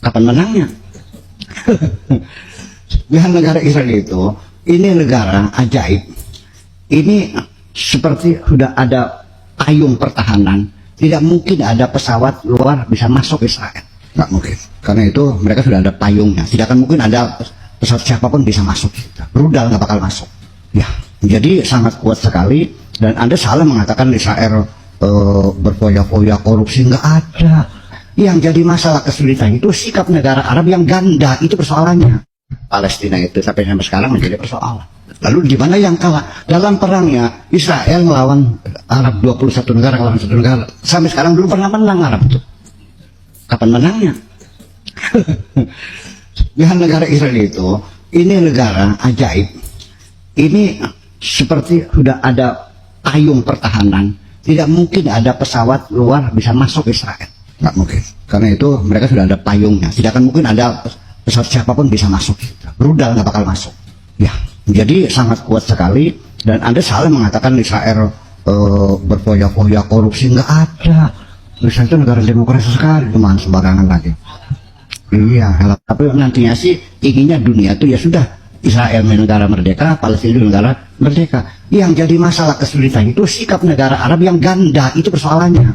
Kapan menangnya? Ya, negara Israel itu, ini negara ajaib. Ini seperti sudah ada payung pertahanan. Tidak mungkin ada pesawat luar bisa masuk Israel. Nggak mungkin. Karena itu mereka sudah ada payungnya. Tidak akan mungkin ada pesawat siapapun bisa masuk. Rudal nggak bakal masuk. Ya, jadi sangat kuat sekali. Dan Anda salah mengatakan Israel berpoya-poya korupsi. Nggak ada. Yang jadi masalah kesulitan itu sikap negara Arab yang ganda. Itu persoalannya. Palestina itu sampai sekarang menjadi persoalan. Lalu di mana yang kalah? Dalam perangnya Israel melawan Arab 21 negara lawan 1 negara. Sampai sekarang belum pernah menang Arab itu. Kapan menangnya? Ya, negara Israel itu, ini negara ajaib. Ini seperti sudah ada payung pertahanan. Tidak mungkin ada pesawat luar bisa masuk Israel. Nggak mungkin. Karena itu mereka sudah ada payungnya. Tidak akan mungkin ada pesawat siapapun bisa masuk. Rudal nggak bakal masuk. Ya, jadi sangat kuat sekali. Dan Anda salah mengatakan Israel berpoya-poya korupsi. Nggak ada. Israel itu negara demokrasi sekali, cuma sembarangan lagi. Iya, tapi nantinya sih inginnya dunia itu ya sudah, Israel negara merdeka, Palestina negara merdeka. Yang jadi masalah kesulitan itu sikap negara Arab yang ganda. Itu persoalannya.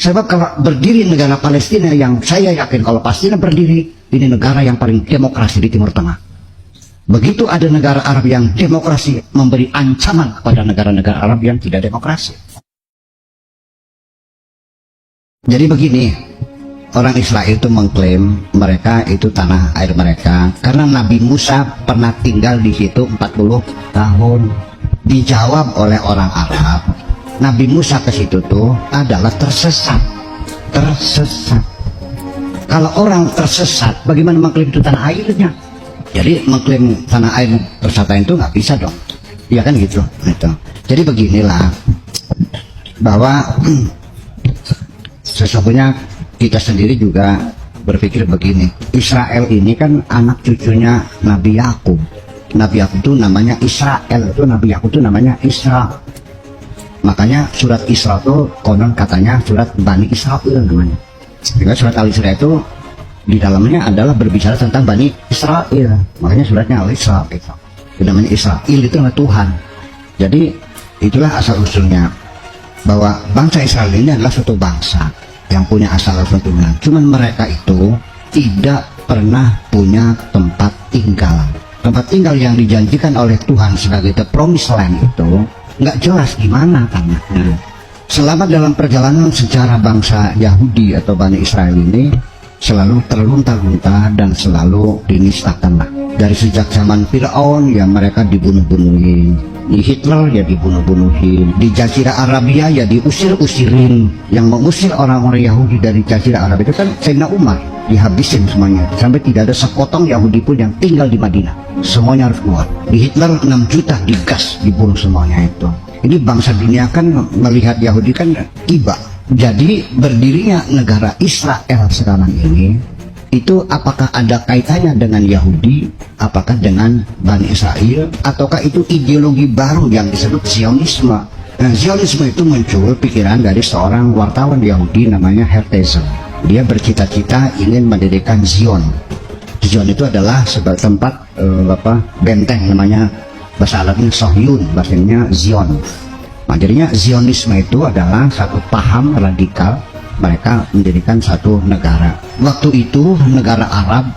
Sebab kalau berdiri negara Palestina, yang saya yakin kalau Palestina berdiri, ini negara yang paling demokrasi di Timur Tengah. Begitu ada negara Arab yang demokrasi memberi ancaman kepada negara-negara Arab yang tidak demokrasi. Jadi begini, orang Israel itu mengklaim mereka itu tanah air mereka karena Nabi Musa pernah tinggal di situ 40 tahun. Dijawab oleh orang Arab, Nabi Musa ke situ tuh adalah tersesat. Kalau orang tersesat, bagaimana mengklaim itu tanah airnya? Jadi mengklaim tanah air tersesat itu nggak bisa dong. Iya kan gitu. Jadi beginilah bahwa sesungguhnya kita sendiri juga berpikir begini, Israel ini kan anak cucunya Nabi Yakub. Nabi Yakub itu namanya Israel, itu Nabi Yakub itu namanya Isra. Makanya surat Isra itu konon katanya surat Bani Israel namanya. Sehingga surat Al-Isra itu di dalamnya adalah berbicara tentang Bani Israel. Makanya suratnya Al-Isra itu. Namanya Israel itu adalah Tuhan. Jadi itulah asal usulnya bahwa bangsa Israel ini adalah suatu bangsa yang punya asal usul Tuhan. Cuman mereka itu tidak pernah punya tempat tinggal. Tempat tinggal yang dijanjikan oleh Tuhan sebagai the promised land itu nggak jelas gimana tanahnya. Selama dalam perjalanan sejarah bangsa Yahudi atau Bani Israel ini selalu terlunta-lunta dan selalu dinistakan lah. Dari sejak zaman Fir'aun ya mereka dibunuh-bunuhin, di Hitler ya dibunuh-bunuhin, di Jazirah Arabia ya diusir-usirin. Yang mengusir orang-orang Yahudi dari Jazirah Arabia itu kan Sayyidina Umar, dihabisin semuanya sampai tidak ada sepotong Yahudi pun yang tinggal di Madinah, semuanya harus keluar. Di Hitler 6 juta digas, dibunuh semuanya itu. Ini bangsa dunia kan melihat Yahudi kan iba. Jadi berdirinya negara Israel sekarang ini itu apakah ada kaitannya dengan Yahudi, apakah dengan Bani Israel, ataukah itu ideologi baru yang disebut Zionisme. Nah, Zionisme itu muncul pikiran dari seorang wartawan Yahudi namanya Herzl. Dia bercita-cita ingin mendirikan Zion. Zion itu adalah sebuah tempat benteng, namanya bahasa Arabnya Sohyun, bahasanya Zion. Nah, jadinya Zionisme itu adalah satu paham radikal mereka mendirikan satu negara. Waktu itu negara Arab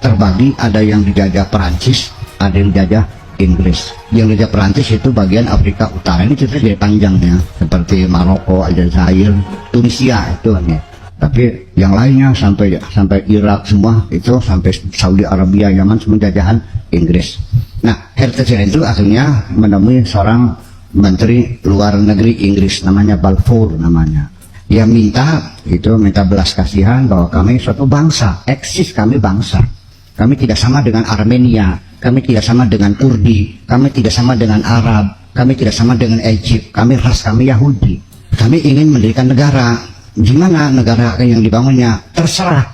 terbagi, ada yang dijajah Perancis, ada yang dijajah Inggris. Yang dijajah Perancis itu bagian Afrika Utara, ini cerita jadi panjangnya, seperti Maroko, Aljazair, Tunisia itu ya. Tapi yang lainnya sampai Irak semua itu, sampai Saudi Arabia, Yaman, semua jajahan Inggris. Nah, Herzl itu akhirnya menemui seorang Menteri Luar Negeri Inggris namanya Balfour namanya. Dia minta belas kasihan bahwa kami suatu bangsa, eksis kami bangsa. Kami tidak sama dengan Armenia, kami tidak sama dengan Kurdi, kami tidak sama dengan Arab, kami tidak sama dengan Egypt, kami ras kami Yahudi. Kami ingin mendirikan negara. Gimana negara yang dibangunnya? Terserah.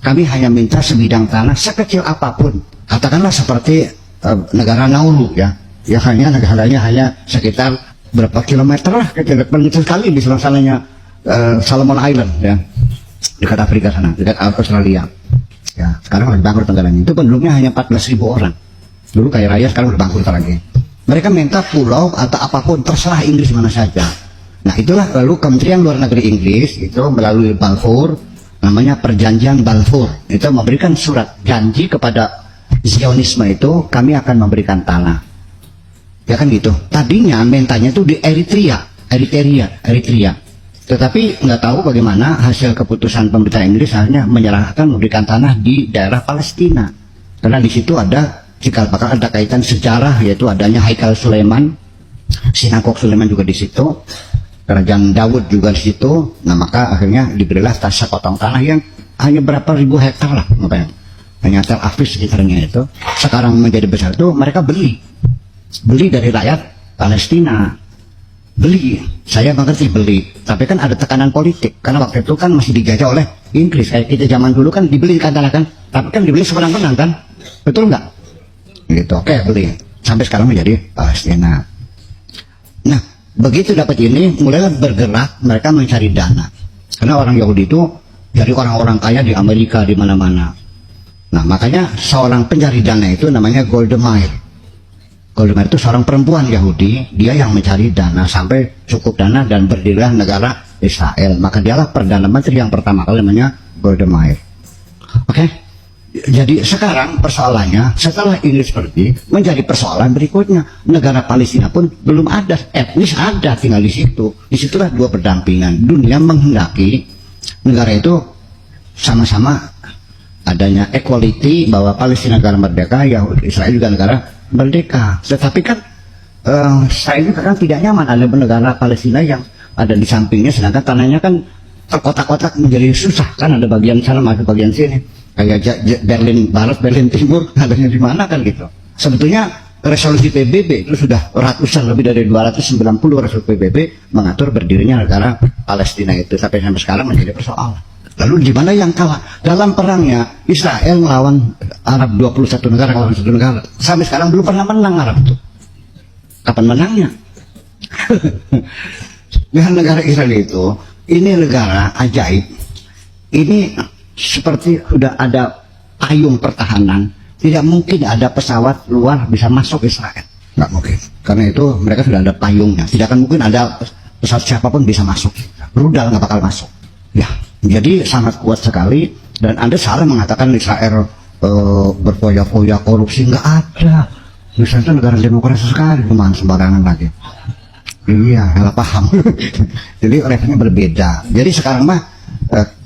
Kami hanya minta sebidang tanah sekecil apapun. Katakanlah seperti negara Nauru ya. Ya hanya negaranya hanya sekitar berapa kilometer lah, kecil sekali di sebelah sananya Solomon Island ya. dekat Afrika sana, dekat Australia. Ya, sekarang lagi bangkrut negaranya. Itu penduduknya hanya 14.000 orang. Dulu kaya raya, sekarang udah bangkrut lagi. Mereka minta pulau atau apapun terserah Inggris mana saja. Nah itulah lalu Kementerian Luar Negeri Inggris itu melalui Balfour, namanya Perjanjian Balfour, itu memberikan surat janji kepada Zionisme itu, kami akan memberikan tanah. Ya kan gitu. Tadinya mintanya itu di Eritrea. Tetapi nggak tahu bagaimana hasil keputusan pemerintah Inggris akhirnya menyerahkan memberikan tanah di daerah Palestina. Karena di situ ada cikal bakal, ada kaitan sejarah, yaitu adanya Haikal Sulaiman, Sinagog Sulaiman juga di situ, Kerajaan Daud juga di situ. Nah maka akhirnya diberilah sepotong tanah yang hanya berapa ribu hektar lah, makanya hanya Tel Aviv sekitarnya itu. Sekarang menjadi besar itu mereka beli dari rakyat Palestina, beli. Saya mengerti beli, tapi kan ada tekanan politik karena waktu itu kan masih dijajah oleh Inggris. Kayak kita zaman dulu kan dibeli kan tanah kan, tapi kan dibeli semenang-menang kan, betul nggak? Gitu, oke beli sampai sekarang menjadi Palestina. Nah begitu dapat ini mulailah bergerak mereka mencari dana, karena orang Yahudi itu dari orang-orang kaya di Amerika di mana-mana. Nah makanya seorang pencari dana itu namanya Golda Meir. Golda Meir itu seorang perempuan Yahudi, dia yang mencari dana sampai cukup dana dan berdirilah negara Israel. Maka dialah perdana menteri yang pertama kali namanya Golda Meir. Oke. Jadi sekarang persoalannya setelah Inggris pergi menjadi persoalan berikutnya, negara Palestina pun belum ada, etnis ada tinggal di situ. Disitulah dua berdampingan. Dunia menghendaki negara itu sama-sama adanya equality, bahwa Palestina negara merdeka, ya Israel juga negara merdeka. Tetapi kan Israel juga kan tidak nyaman ada negara Palestina yang ada di sampingnya, sedangkan tanahnya kan terkotak-kotak menjadi susah kan, ada bagian sana masuk bagian sini. Kayak Berlin Barat, Berlin Timur, adanya di mana kan gitu. Sebetulnya resolusi PBB itu sudah ratusan, lebih dari 290 resolusi PBB mengatur berdirinya negara Palestina itu, sampai sekarang menjadi persoalan. Lalu di mana yang kalah? Dalam perangnya Israel melawan Arab 21 negara, melawan 1 negara. Sampai sekarang belum pernah menang Arab itu. Kapan menangnya? Dengan negara Israel itu, ini negara ajaib. Ini seperti sudah ada payung pertahanan, tidak mungkin ada pesawat luar bisa masuk Israel, nggak mungkin, karena itu mereka sudah ada payungnya. Tidak akan mungkin ada pesawat siapapun bisa masuk, rudal nggak bakal masuk ya. Jadi sangat kuat sekali. Dan Anda salah mengatakan Israel berpoya-poya korupsi, nggak ada. Israel itu negara demokrasi sekali, cuma sembarangan lagi. Iya, salah paham. Jadi levelnya berbeda. Jadi sekarang mah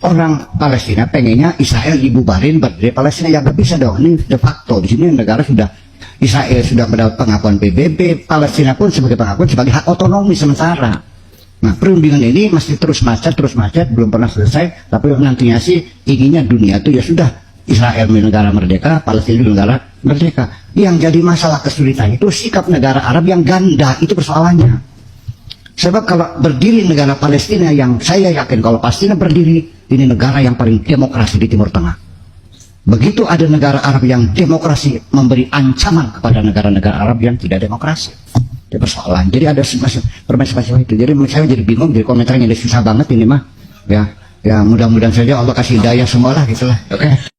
orang Palestina pengennya Israel dibubarin, berdiri Palestina, yang nggak bisa dong. Ini de facto di sini negara sudah, Israel sudah mendapat pengakuan PBB, Palestina pun sebagai pengakuan sebagai hak otonomi sementara. Nah perundingan ini masih terus macet, belum pernah selesai. Tapi nantinya sih inginnya dunia itu ya sudah, Israel negara merdeka, Palestina negara merdeka. Yang jadi masalah kesulitan itu sikap negara Arab yang ganda, itu persoalannya. Sebab kalau berdiri negara Palestina, yang saya yakin kalau Palestina berdiri, ini negara yang paling demokrasi di Timur Tengah. Begitu ada negara Arab yang demokrasi memberi ancaman kepada negara-negara Arab yang tidak demokrasi. Itu persoalan. Jadi ada permasalahan itu. Jadi saya jadi bingung, jadi komentarnya jadi susah banget ini mah. Ya mudah-mudahan saja Allah kasih daya semua lah gitulah. Oke.